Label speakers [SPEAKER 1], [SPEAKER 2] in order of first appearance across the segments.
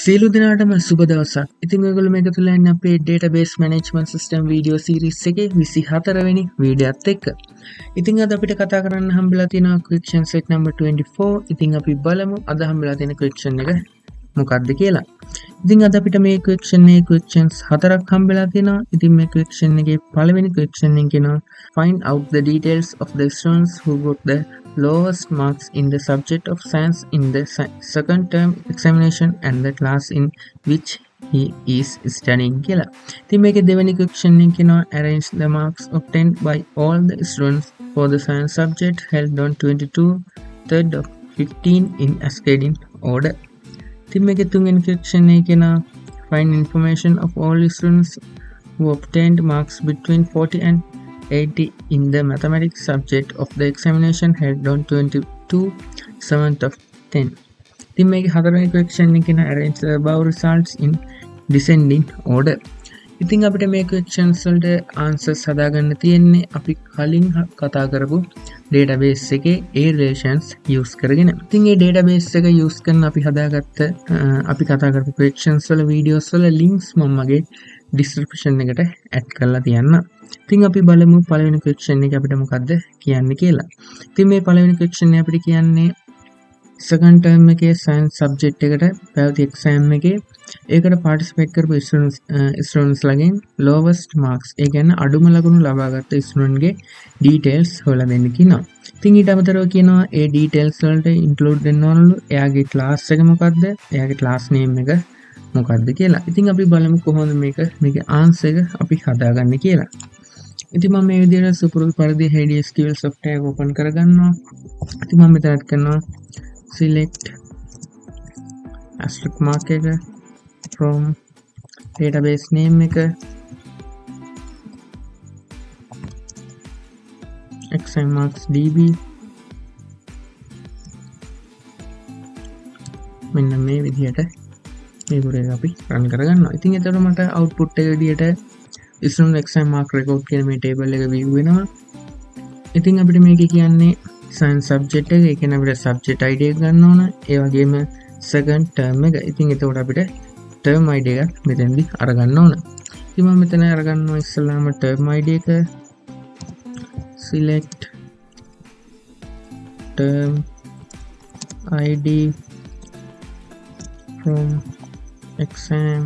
[SPEAKER 1] සියලු දෙනාටම සුබ දවසක්. ඉතින් ඔයගොල්ලෝ මේක තුල ඉන්නේ අපේ database management system video series එකේ 24 වෙනි වීඩියෝත් එක්ක. ඉතින් අද අපිට කතා කරන්න හම්බෙලා තියෙනවා question set number 24. ඉතින් අපි බලමු අද හම්බෙලා තියෙන question එක මොකක්ද කියලා. ඉතින් අද අපිට මේ question එකේ questions හතරක් හම්බෙලා තියෙනවා. ඉතින් මේ question එකේ පළවෙනි question එක කියනවා find out the details of the students who got the lowest marks in the subject of science in the second term examination and the class in which he is studying කියලා. ඉතින් මේකේ දෙවෙනි question එක කියනවා arrange the marks obtained by all the students for the science subject held on 22 of 15 in ascending order. ඉතින් මේකේ තුන්වෙනි question එක කියනවා find information of all students who obtained marks between 40 and 80 in the mathematics subject of the examination held on 22 7th of 10. ඉතින් මේකේ හතරවෙනි question එක කියන arrange the above results in descending order. ඉතින් අපිට මේ questions වලට answers හදාගන්න තියෙන්නේ අපි කලින් කතා කරපු database එකේ a relations use කරගෙන. ඉතින් මේ database එක use කරන අපි හදාගත්ත අපි කතා කරපු questions වල videos වල links මම මගේ description එකට add කරලා තියන්න. ඉතින් අපි බලමු පළවෙනි question එක අපිට මොකද්ද කියන්නේ කියලා. ඉතින් මේ පළවෙනි question එක අපිට කියන්නේ second term එකේ science subject එකට පැවති exam එකේ ඒකට participate කරපු students ලගෙන් lowest marks ඒ කියන්නේ අඩුම ලකුණු ලබාගත් student ගේ details හොයලා දෙන්න කියනවා. ඉතින් ඊට අමතරව කියනවා ඒ details වලට include වෙන්න ඕනලු එයාගේ class එක මොකද්ද? එයාගේ class name එක මොකද්ද කියලා. ඉතින් අපි බලමු කොහොමද මේකේ answer එක අපි හදාගන්නේ කියලා. ඉතින් මම මේ විදිහට සුපුරුදු පරිදි HDSQL software එක open කරගන්නවා. ඉතින් මම මෙතනත් කරනවා select asterisk mark එක from database name එක exam marks db මෙන්න මේ විදිහට මේ පුරේ අපි run කරගන්නවා. ඉතින් එතකොට මට output එක විදිහට student exam mark record කියන මේ table එක view වෙනවා. ඉතින් අපිට මේක කියන්නේ science subject එක. ඒ කියන්නේ අපිට subject id එක ගන්න ඕන. ඒ වගේම second term එක. ඉතින් එතකොට අපිට term id එකක් මෙතෙන්දි අරගන්න ඕන. ඉතින් මම මෙතන අරගන්නවා ඉස්සෙල්ලාම term id එක select term id from exam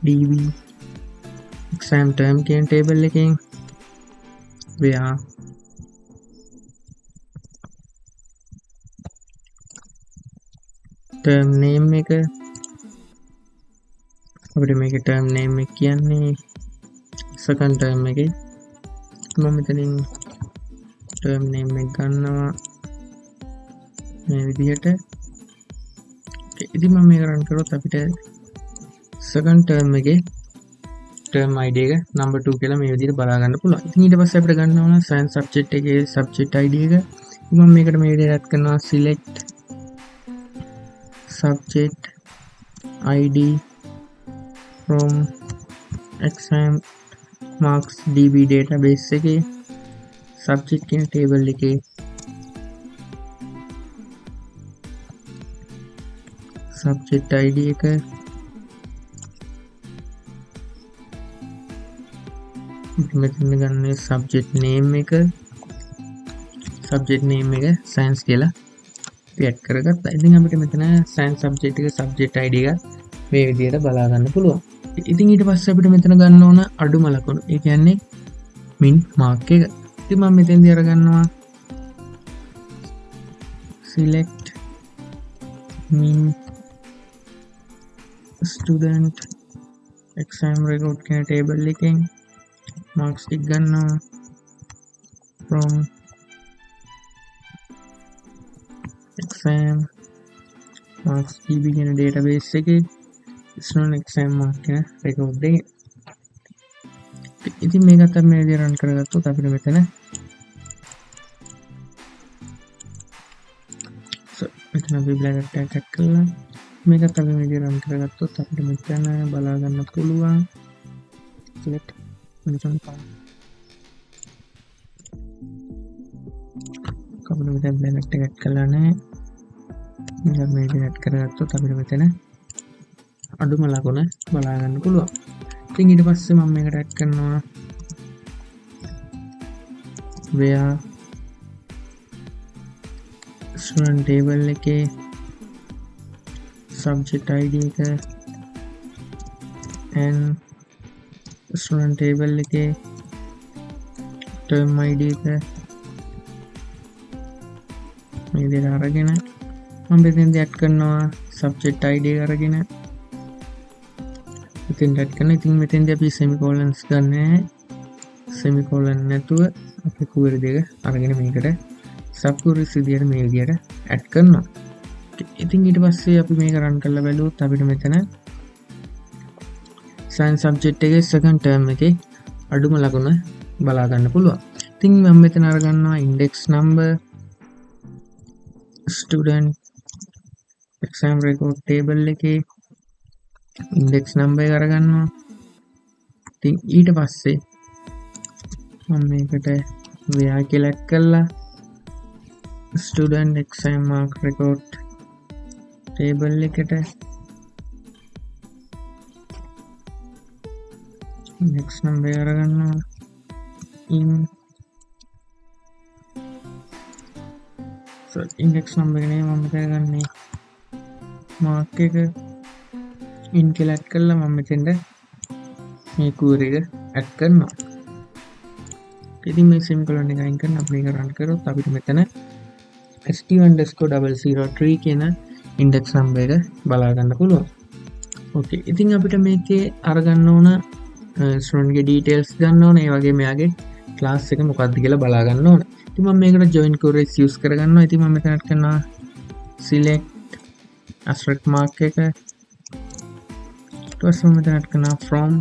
[SPEAKER 1] db exam term කියන table එකෙන් where term name එක අපිට මේකේ term name එක කියන්නේ second term එකේ මම මෙතනින් term name එක ගන්නවා මේ විදිහට. ඉතින් මම මේක run කරොත් අපිට second term එකේ term id එක number 2 කියලා මේ විදිහට බලා ගන්න පුළුවන්. ඉතින් ඊට පස්සේ අපිට ගන්න ඕන science subject එකේ subject id එක. ඉතින් මම මේකට මේ විදිහට add කරනවා select subject id from exam marks db database එකේ subject කියන table එකේ subject id එක මෙතන ගන්න subject name එක science කියලා add කරගත්තා. ඉතින් අපිට මෙතන science subject එක subject id එක මේ විදිහට බලා ගන්න පුළුවන්. ඉතින් ඊට පස්සේ අපිට මෙතන ගන්න ඕන අඩුම ලකුණු. ඒ කියන්නේ min mark එක. ඉතින් මම මෙතෙන්දී අරගන්නවා select min student exam record කියන table එකෙන් marks ටික ගන්නවා from exam marks db කියන database එකේ student exam mark කියන record එකේ. ඉතින් මේකත් අපි මේ විදිහට run කරගත්තොත් අපිට මෙතන මෙතන අපි black tag එකක් කරලා මේකත් අපි මේ විදිහට run කරගත්තොත් අපිට මෙතන බලා ගන්න පුළුවන් select මෙතන කවුරුද බ්ලැක් එකක් කළා නැහැ මේක ඇඩ් කරගත්තොත් අපිට මෙතන අඩුම ලකුණ බලා ගන්න පුළුවන්. ඉතින් ඊට පස්සේ මම මේකට ඇඩ් කරනවා where student table එකේ subject id එක and student table එකේ term id එක මේ දෙක අරගෙන මම මෙතෙන්දී ඇඩ් කරනවා subject id එක අරගෙන ඉතින් ඇඩ් කරන. ඉතින් මෙතෙන්දී අපි semicolons ගන්න semicolon නැතුව අපි query දෙක අරගෙන මේකට sub queries විදියට මේ විදියට ඇඩ් කරනවා. ඉතින් ඊට පස්සේ අපි මේක run කරලා බලුවොත් අපිට මෙතන science subject එකේ second term එකේ අඩුම ලකුණ බලා ගන්න පුළුවන්. ඉතින් මම මෙතන අරගන්නවා index number student exam record table එකේ index number එක අරගන්නවා. ඉතින් ඊට පස්සේ මම මේකට where කියලා ඇඩ් කරලා student exam mark record table එකට index number එක අරගන්නවා. index number එක නේ මම මෙතන ගන්නේ mark එක in කියලා ඇඩ් කරලා මම මෙතෙන්ද මේ query එක ඇඩ් කරනවා. ඉතින් මේ semicolon එක අයින් කරන අපි මේක run කරොත් අපිට මෙතන st_003 කියන index number එක බලා ගන්න පුළුවන්. ඕකේ. ඉතින් අපිට මේකේ අරගන්න ඕන student ගේ details ගන්න ඕන. ඒ වගේ මෙයාගේ class එක මොකක්ද කියලා බලා ගන්න ඕන. ඉතින් මම මේකට join queries use කරගන්නවා. ඉතින් මම මෙතන කරනවා select asterisk mark එක ඊට පස්සේ මම මෙතන කරනවා from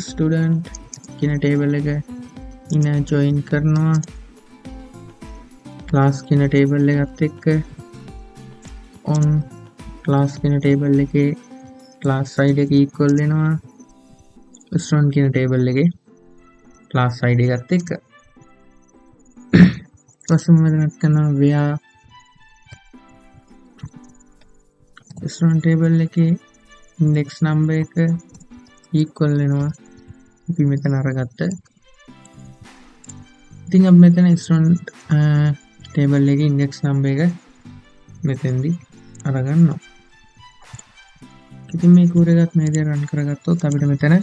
[SPEAKER 1] student කියන table එක ඉන join කරනවා class කියන table එකත් එක්ක on class කියන table එකේ class id එක equal වෙනවා student කියන table එකේ class id එකත් එක්ක. ඊපස්සේ මම මෙතන කරනවා where student table එකේ index number එක equal වෙනවා අපි මෙතන අරගත්ත. ඉතින් අපි මෙතන student table එකේ index number එක මෙතෙන්දී අරගන්නවා. ඉතින් මේ query එකත් මේ විදිහට run කරගත්තොත් අපිට මෙතන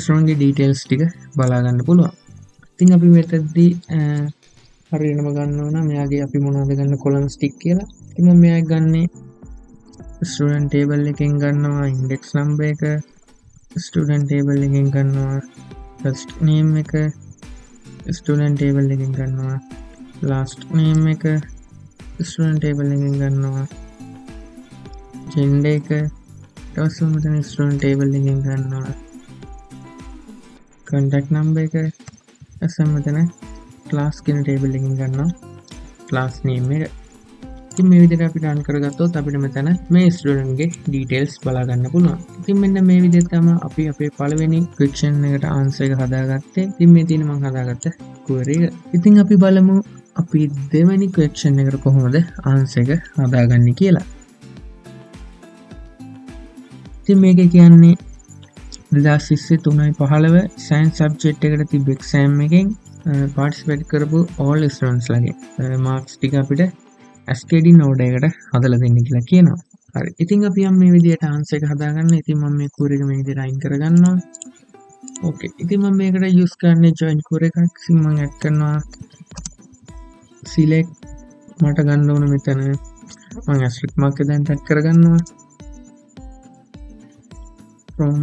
[SPEAKER 1] student ගේ details ටික බලා ගන්න පුළුවන්. ඉතින් අපි මෙතනදී හරියටම ගන්න ඕන මෙයාගේ අපි මොනවද ගන්න columns ටික කියලා. ඉතින් මම මෙයා ගන්නේ student table එකෙන් ගන්නවා index number එක, student table එකෙන් ගන්නවා first name එක, student table එකෙන් ගන්නවා last name එක, student table එකෙන් ගන්නවා gender එක, ඊට පස්සේ මෙතන student table එකෙන් ගන්නවා contact number එක, ඊට මෙතන class කියන table එකෙන් ගන්නවා class name එක. ඉතින් මේ විදිහට අපි run කරගත්තොත් අපිට මෙතන මේ student ගේ details බලා ගන්න පුළුවන්. ඉතින් මෙන්න මේ විදිහට තමයි අපි අපේ පළවෙනි question එකට answer එක හදාගත්තේ. ඉතින් මේ තියෙන මම හදාගත්ත query එක. ඉතින් අපි බලමු අපි දෙවෙනි question එකට කොහොමද answer එක හදාගන්නේ කියලා. ඉතින් මේක කියන්නේ 2023 3.15 science subject එකට තිබ්බ exam එකෙන් participate කරපු all students ලගේ marks ටික අපිට SKD node එකට හදලා දෙන්න කියලා කියනවා. හරි. ඉතින් අපි යම් මේ විදිහට answer එක හදාගන්න. ඉතින් මම මේ query එක මේ විදිහට අයින් කරගන්නවා. ඕකේ. ඉතින් මම මේකට use කරන්නේ join query එකක්. ඉතින් මම add කරනවා select මට ගන්න ඕන මෙතන මම asterisk mark එක දැන් add කරගන්නවා. from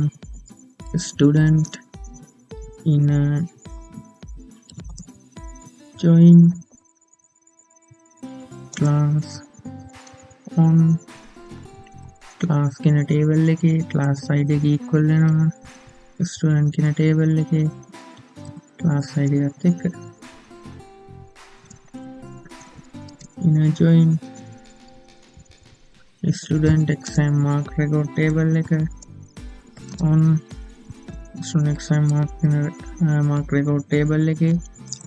[SPEAKER 1] student in join class on class කියන table එකේ class id එක equal වෙනවා student කියන table එකේ class id එකත් එක්ක in join student exam mark record table එක on student exam mark record table එකේ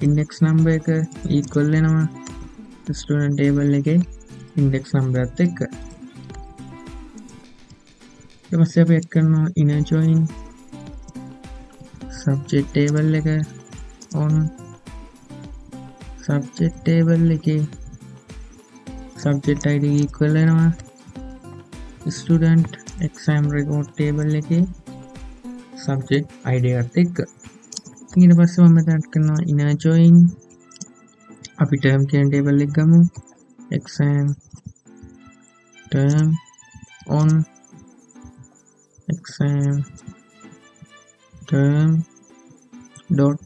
[SPEAKER 1] index number එක equal වෙනවා student table එකේ ඉන්ඩෙක්ස් නම්බරත් එක්ක. ඊට පස්සේ අපි එක් කරනවා inner join subject table එක on subject table එකේ subject id equal වෙනවා student exam record table එකේ subject id එකත් එක්ක. ඊට පස්සේ මම මෙතන කරනවා inner join අපි term කියන table එක ගමු exam term on exam term dot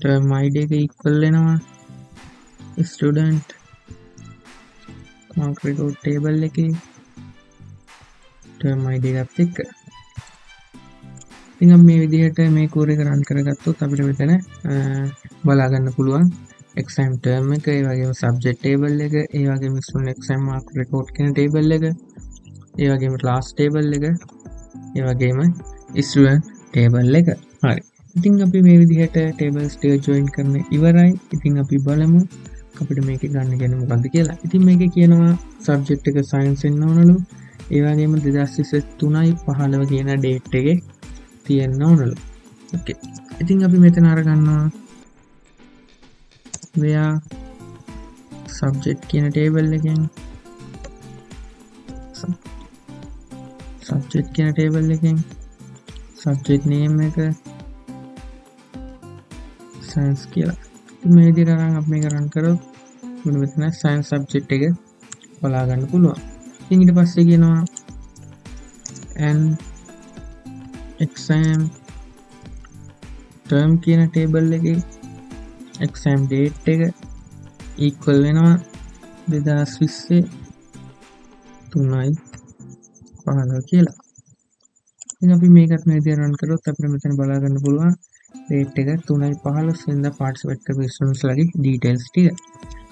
[SPEAKER 1] term id එක equal වෙනවා student mark record table එකේ term id එකත් එක්ක. ඉතින් අපි මේ විදිහට මේ කෝඩ් එක run කරගත්තොත් අපිට මෙතන බලා ගන්න පුළුවන් exam term එක, ඒ වගේම subject table එක, ඒ වගේම student exam mark record කියන table එක, ඒ වගේම class table එක, ඒ වගේම student table එක. හරි. ඉතින් අපි මේ විදිහට tables ටික join කරන ඉවරයි. ඉතින් අපි බලමු අපිට මේක ගන්න කියන්නේ මොකද්ද කියලා. ඉතින් මේකේ කියනවා subject එක science වෙන්න ඕනලු. ඒ වගේම 2023 කියන date එකේ තියෙන්න ඕනලු. ඕකේ. ඉතින් අපි මෙතන අරගන්නවා where subject කියන table එකෙන් subject කියන table එකෙන් subject name එක science කියලා. ඉතින් මේ විදිහට අරන් අපි මේක run කරොත් මෙන්න මෙතන science subject එක බලා ගන්න පුළුවන්. ඉතින් ඊට පස්සේ කියනවා and exam term කියන table එකේ exam date එක equal වෙනවා 2020 3/15 කියලා. ඉතින් අපි මේකත් මේ විදිහට run කරොත් අපිට මෙතන බලා ගන්න පුළුවන් date එක 3/15 වෙනිදා participate කරපු students ලගේ details ටික.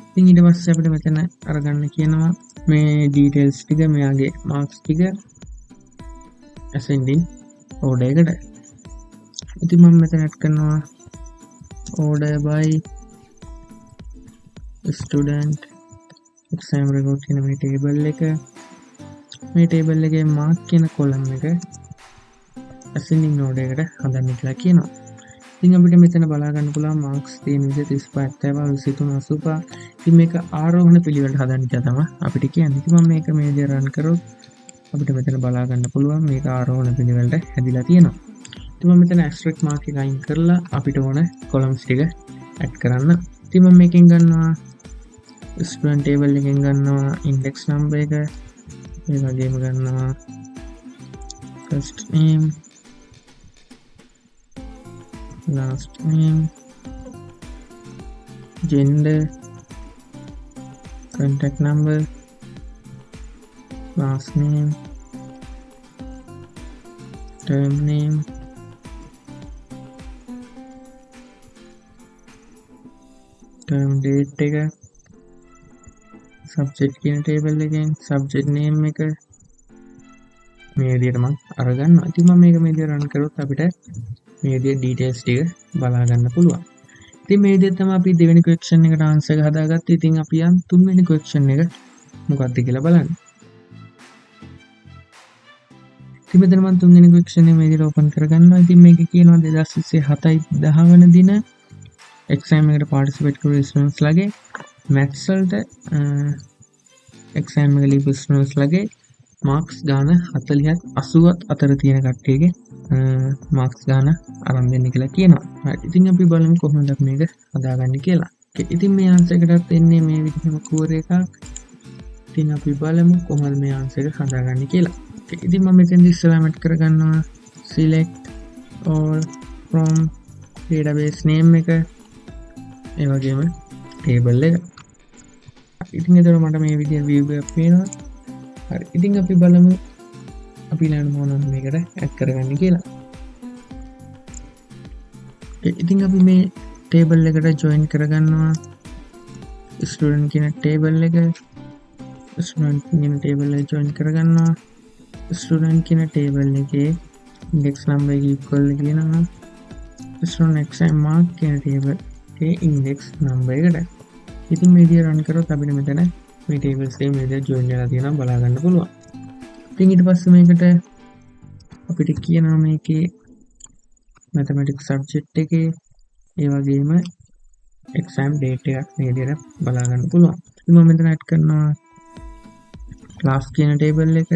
[SPEAKER 1] ඉතින් ඊට පස්සේ අපිට මෙතන අරගන්න කියනවා මේ details ටික, මෙයාගේ marks ටික ascending order එකට. ඉතින් මම මෙතන add කරනවා order by student exam record කියන මේ table එක. මේ table එකේ mark කියන column එක ascending order එකට හදන්න කියලා කියනවා. ඉතින් අපිට මෙතන බලා ගන්න පුළුවන් marks තියෙන විදිහ 35 70 23 85. ඉතින් මේක ආරෝහණ පිළිවෙලට හදන්න කියලා තමයි අපිට කියන්නේ. ඉතින් මම මේක මේ විදිහට run කරොත් අපිට මෙතන බලා ගන්න පුළුවන් මේක ආරෝහණ පිළිවෙලට හැදිලා තියෙනවා. ඉතින් මම මෙතන asterisk mark එක අයින් කරලා අපිට ඕන columns ටික add කරන්න. ඉතින් මම මේකෙන් ගන්නවා student table එකෙන් ගන්නවා index number එක, ඒ වගේම ගන්නවා first name, last name, gender, contact number, last name, term name, term date එක, subject කියන table එකෙන් subject name එක මේ විදිහට මම අරගන්නවා. ඉතින් මම මේක මේ විදිහට run කරොත් අපිට මේ විදිහේ details ටික බලා ගන්න පුළුවන්. ඉතින් මේ විදිහට තමයි අපි දෙවෙනි question එකට answer එක හදාගත්තේ. ඉතින් අපි යන් තුන්වෙනි question එක මොකක්ද කියලා බලන්න. ඉතින් මෙතන මම තුන්වෙනි question එක මේ විදිහට open කරගන්නවා. ඉතින් මේක කියනවා 2027 7 වෙනි දින exam එකට participate කරපු students ලගේ maths වලට exam එක ලියපු students ලගේ marks ගාන 40ත් 80ත් අතර තියෙන කට්ටියගේ marks ගාන අරන් දෙන්න කියලා කියනවා. හරි. ඉතින් අපි බලමු කොහොමද අපි මේක හදාගන්නේ කියලා. ඉතින් මේ answer එකටත් එන්නේ මේ විදිහම කෝඩ් එකක්. ඉතින් අපි බලමු කොහොමද මේ answer එක හදාගන්නේ කියලා. ඉතින් මම මෙතෙන්දි ඉස්සෙල්ලාම add කරගන්නවා select all from database name එක, ඒ වගේම table එක. ඉතින් එතකොට මට මේ විදිහේ view එකක් පේනවා. හරි. ඉතින් අපි බලමු අපි ඊළඟ මොනවද මේකට add කරගන්නේ කියලා. ඉතින් අපි මේ table එකට join කරගන්නවා student කියන table එක. student කියන table එක join කරගන්නවා. student කියන table එකේ index number එක equal කියනවා student exam mark කියන table එකේ index number එකට. ඉතින් මේ විදිහට run කරොත් අපිට මෙතන මේ ටේබල්ස් එකේ මේ විදිහට ජොයින් වෙලා තියෙනවා බලා ගන්න පුළුවන්. ඉතින් ඊට පස්සේ මේකට අපිට කියනවා මේකේ mathematics subject එකේ ඒ වගේම exam date එකක් මේ විදිහට බලා ගන්න පුළුවන්. ඉතින් මම මෙතන add කරනවා class කියන table එක.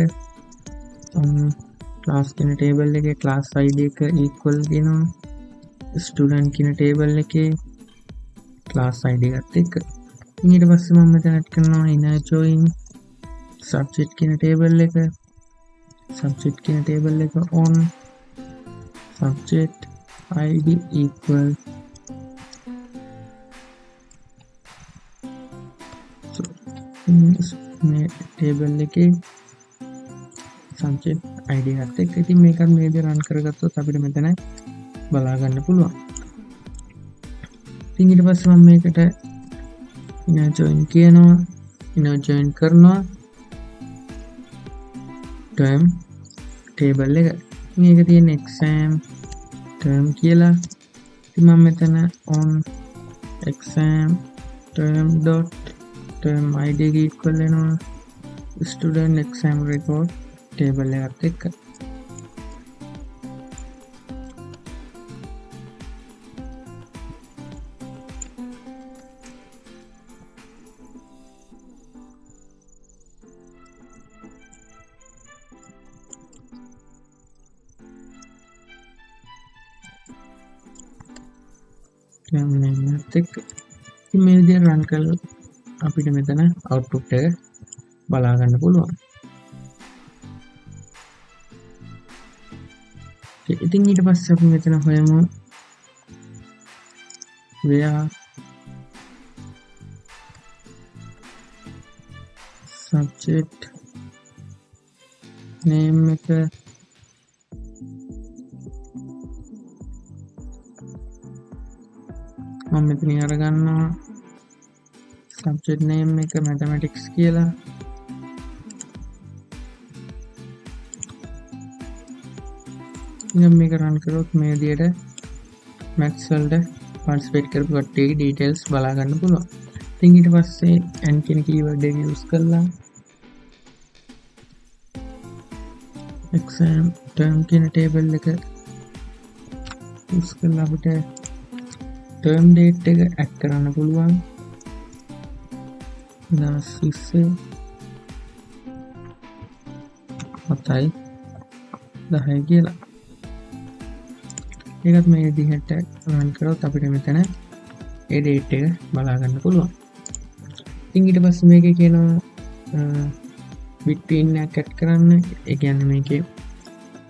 [SPEAKER 1] class කියන table එකේ class id එක equal කියනවා student කියන table එකේ class id එකත් එක්ක. ඊට පස්සේ මම මෙතන add කරනවා inner join subject කියන table එක. subject කියන table එක on subject id equal මේ table එකේ subject id එකත් එක්ක. ඉතින් මේකත් මේ විදිහට run කරගත්තොත් අපිට මෙතන බලා ගන්න පුළුවන්. ඉතින් ඊට පස්සේ මම මේකට inner join කියනවා. inner join කරනවා term table එක. මේක තියෙන exam term කියලා. ඉතින් මම මෙතන on exam term dot term id එක equal වෙනවා student exam record table එකත් එක්ක. මේ විදිහට run කරලා අපිට මෙතන output එක බලා ගන්න පුළුවන්. ඉතින් ඊට පස්සේ අපි මෙතන හොයමු where subject name එක මම මෙතන අරගන්නවා subject name එක mathematics කියලා. ඉතින් මේක run කරොත් මේ විදිහට maths වලට participate කරපු කට්ටියගේ details බලා ගන්න පුළුවන්. ඉතින් ඊට පස්සේ and කියන keyword එක use කරලා exam term කියන table එක use කරලා අපිට term date එක add කරන්න පුළුවන්. 2020 10 කියලා. ඒකත් මේ විදිහට run කරොත් අපිට මෙතන ඒ date එක බලා ගන්න පුළුවන්. ඉතින් ඊට පස්සේ මේකේ කියනවා between එක add කරන්න. ඒ කියන්නේ මේකේ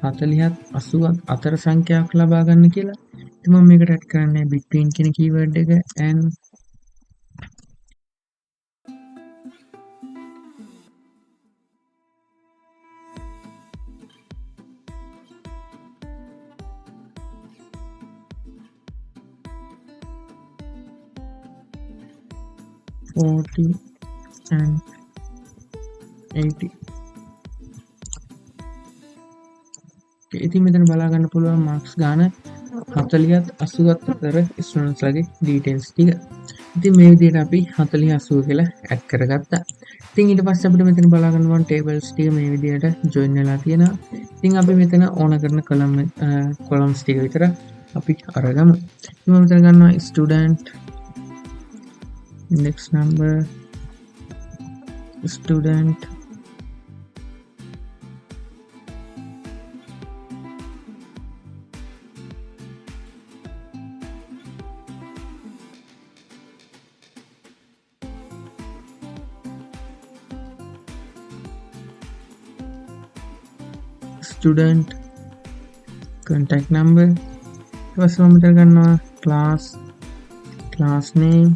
[SPEAKER 1] 40ත් 80ත් අතර සංඛ්‍යාවක් ලබා ගන්න කියලා. ඉතින් මම මේකට add කරන්නේ between කියන keyword එක and $40 and $80. ඉතින් මෙතන බලා ගන්න පුළුවන් මාක්ස් ගාන 40ත් 80ත් අතර ස්ටුඩන්ට්ස් ලගේ ඩීටේල්ස් ටික. ඉතින් මේ විදිහට අපි 40 80 කියලා ඇඩ් කරගත්තා. ඉතින් ඊට පස්සේ අපිට මෙතන බලා ගන්න ඕන ටේබල්ස් ටික මේ විදිහට ජොයින් වෙලා තියෙනවා. ඉතින් අපි මෙතන ඕන කරන කොලම්ස් ටික විතර අපි අරගමු. ඉතින් මම මෙතන ගන්නවා student index number student student contact number. ඊට පස්සේ මම මෙතන ගන්නවා class name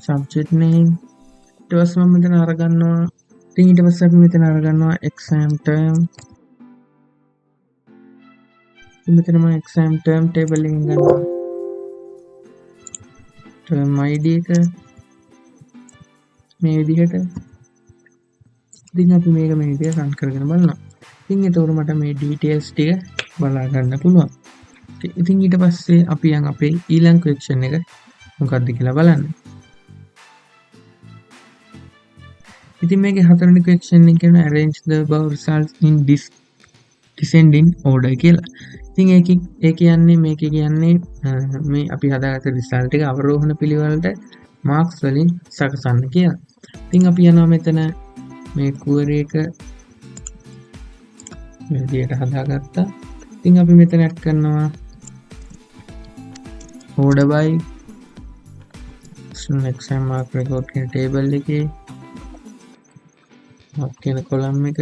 [SPEAKER 1] subject name. ඊට පස්සේ මම මෙතන අරගන්නවා ඉතින් ඊට පස්සේ අපි මෙතන අරගන්නවා exam term. ඉතින් මෙතන මම exam term table එකෙන් ගන්නවා term id එක මේ විදිහට. ඉතින් අපි මේක මේ විදිහට run කරගෙන බලනවා. ඉතින් එතකොට මට මේ details ටික බලා ගන්න පුළුවන්. ඉතින් ඊට පස්සේ අපි යන් අපේ ඊළඟ question එක මොකක්ද කියලා බලන්න. ඉතින් මේකේ හතරවෙනි ක්වෙස්චන් එක කියන arrange the above results in descending order කියලා. ඉතින් ඒ කියන්නේ මේකේ කියන්නේ මේ අපි හදාගත්ත රිසල්ට් එක අවරෝහණ පිළිවෙලට මාක්ස් වලින් සකසන්න කියලා. ඉතින් අපි යනවා මෙතන මේ query එක මේ විදිහට හදාගත්තා. ඉතින් අපි මෙතන ඇඩ් කරනවා order by exam mark record කියන table එකේ mark කියන column එක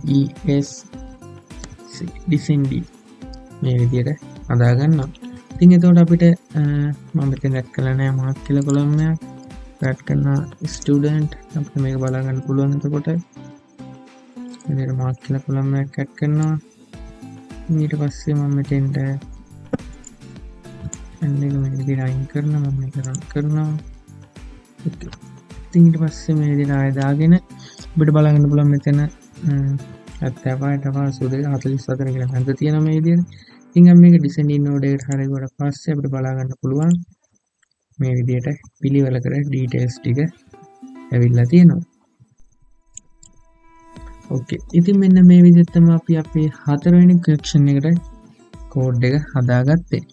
[SPEAKER 1] DES descending මේ විදිහට හදා ගන්නවා. ඉතින් එතකොට අපිට මම මෙතන ඇඩ් කරලා නැහැ mark කියලා column එකක් ඇඩ් කරනවා student අපිට මේක බලා ගන්න පුළුවන්. එතකොට මෙතන mark කියලා column එකක් ඇඩ් කරනවා. ඊට පස්සේ මම මෙතෙන්ට අන්නේ මේ විදිහට අයින් කරනවා. මම මේක රන් කරනවා. ඕකේ. ඉතින් ඊට පස්සේ මේ විදිහට ආය දාගෙන අපිට බලා ගන්න පුළුවන් මෙතන 70 සුදේ 44 කියලා හඳ තියෙනවා මේ විදිහට. ඉතින් අපි මේක descending order එකට හරියට පස්සේ අපිට බලා ගන්න පුළුවන් මේ විදිහට පිළිවෙල කර details ටික ඇවිල්ලා තියෙනවා. ඕකේ. ඉතින් මෙන්න මේ විදිහට තමයි අපි අපේ හතරවෙනි question එකට code එක හදාගත්තේ.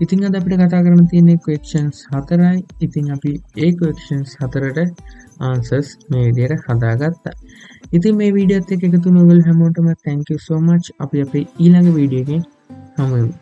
[SPEAKER 1] ඉතින් අද අපිට කතා කරන්න තියෙන්නේ questions 4යි. ඉතින් අපි ඒ questions 4ට answers මේ විදිහට හදාගත්තා. ඉතින් මේ වීඩියෝත් එක්ක එකතු වුණ ඔයගොල්ලෝ හැමෝටම thank you so much. අපි අපේ ඊළඟ වීඩියෝ එකෙන් හමු වෙමු.